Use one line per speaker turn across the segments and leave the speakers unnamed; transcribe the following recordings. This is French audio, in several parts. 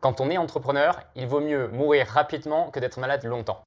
Quand on est entrepreneur, il vaut mieux mourir rapidement que d'être malade longtemps.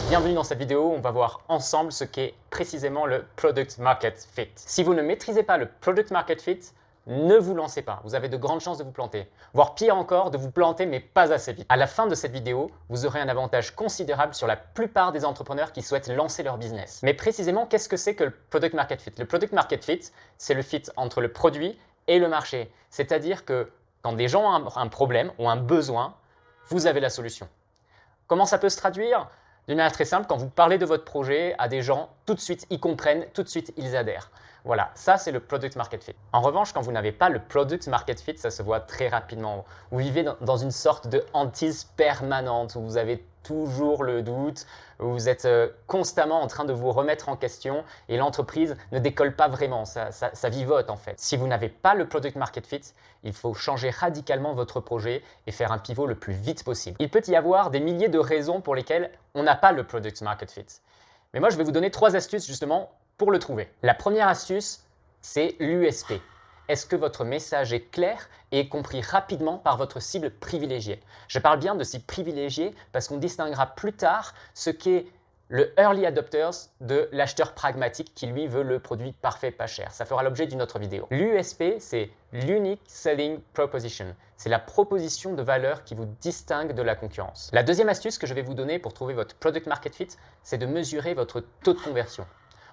Bienvenue dans cette vidéo, on va voir ensemble ce qu'est précisément le Product Market Fit. Si vous ne maîtrisez pas le Product Market Fit, ne vous lancez pas, vous avez de grandes chances de vous planter, voire pire encore, de vous planter mais pas assez vite. À la fin de cette vidéo, vous aurez un avantage considérable sur la plupart des entrepreneurs qui souhaitent lancer leur business. Mais précisément, qu'est-ce que c'est que le Product Market Fit? Le Product Market Fit, c'est le fit entre le produit et le marché. C'est-à-dire que quand des gens ont un problème, ont un besoin, vous avez la solution. Comment ça peut se traduire? D'une manière très simple, quand vous parlez de votre projet à des gens, tout de suite ils comprennent, tout de suite ils adhèrent. Voilà, ça c'est le Product Market Fit. En revanche, quand vous n'avez pas le Product Market Fit, ça se voit très rapidement. Vous vivez dans une sorte de hantise permanente où vous avez toujours le doute, où vous êtes constamment en train de vous remettre en question et l'entreprise ne décolle pas vraiment, ça vivote en fait. Si vous n'avez pas le Product Market Fit, il faut changer radicalement votre projet et faire un pivot le plus vite possible. Il peut y avoir des milliers de raisons pour lesquelles on n'a pas le Product Market Fit. Mais moi, je vais vous donner 3 astuces justement pour le trouver. La première astuce, c'est l'USP. Est-ce que votre message est clair et est compris rapidement par votre cible privilégiée? Je parle bien de cible privilégiée parce qu'on distinguera plus tard ce qu'est le early adopters de l'acheteur pragmatique qui lui veut le produit parfait pas cher. Ça fera l'objet d'une autre vidéo. L'USP, c'est l'Unique Selling Proposition. C'est la proposition de valeur qui vous distingue de la concurrence. La deuxième astuce que je vais vous donner pour trouver votre Product Market Fit, c'est de mesurer votre taux de conversion.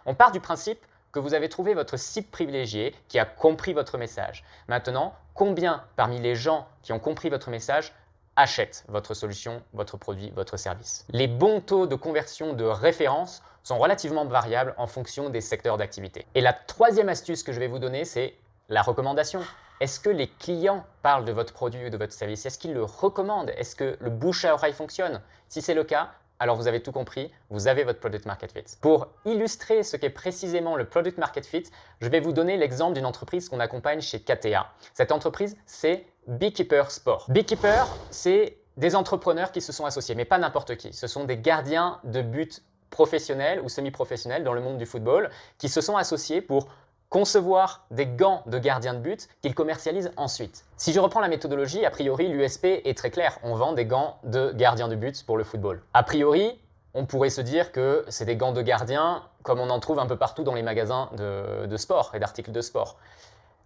On part du principe que vous avez trouvé votre cible privilégiée qui a compris votre message. Maintenant, combien parmi les gens qui ont compris votre message achètent votre solution, votre produit, votre service? Les bons taux de conversion de référence sont relativement variables en fonction des secteurs d'activité. Et la troisième astuce que je vais vous donner, c'est la recommandation. Est-ce que les clients parlent de votre produit ou de votre service? Est-ce qu'ils le recommandent? Est-ce que le bouche à oreille fonctionne? Si c'est le cas, alors vous avez tout compris, vous avez votre Product Market Fit. Pour illustrer ce qu'est précisément le Product Market Fit, je vais vous donner l'exemple d'une entreprise qu'on accompagne chez KTA. Cette entreprise, c'est Beekeeper Sport. Beekeeper, c'est des entrepreneurs qui se sont associés, mais pas n'importe qui. Ce sont des gardiens de but professionnels ou semi-professionnels dans le monde du football qui se sont associés pour concevoir des gants de gardien de but qu'ils commercialisent ensuite. Si je reprends la méthodologie, a priori, l'USP est très clair. On vend des gants de gardien de but pour le football. A priori, on pourrait se dire que c'est des gants de gardien comme on en trouve un peu partout dans les magasins de sport et d'articles de sport.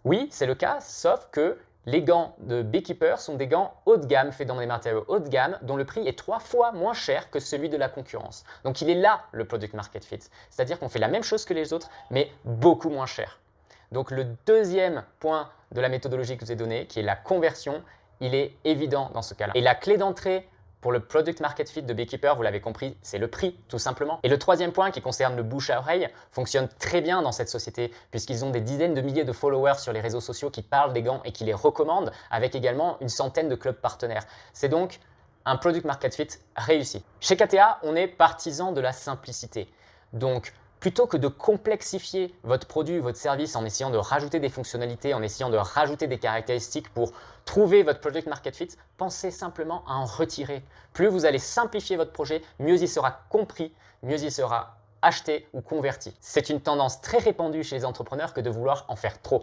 Oui, c'est le cas, sauf que les gants de Beekeeper sont des gants haut de gamme, faits dans des matériaux haut de gamme, dont le prix est 3 fois moins cher que celui de la concurrence. Donc il est là le Product Market Fit, c'est-à-dire qu'on fait la même chose que les autres, mais beaucoup moins cher. Donc le deuxième point de la méthodologie que je vous ai donnée, qui est la conversion, il est évident dans ce cas-là. Et la clé d'entrée pour le Product Market Fit de Beekeeper, vous l'avez compris, c'est le prix, tout simplement. Et le troisième point qui concerne le bouche à oreille fonctionne très bien dans cette société puisqu'ils ont des dizaines de milliers de followers sur les réseaux sociaux qui parlent des gants et qui les recommandent avec également une centaine de clubs partenaires. C'est donc un Product Market Fit réussi. Chez KTA, on est partisan de la simplicité. Donc, plutôt que de complexifier votre produit ou votre service en essayant de rajouter des fonctionnalités, en essayant de rajouter des caractéristiques pour trouver votre Product Market Fit, pensez simplement à en retirer. Plus vous allez simplifier votre projet, mieux il sera compris, mieux il sera acheté ou converti. C'est une tendance très répandue chez les entrepreneurs que de vouloir en faire trop.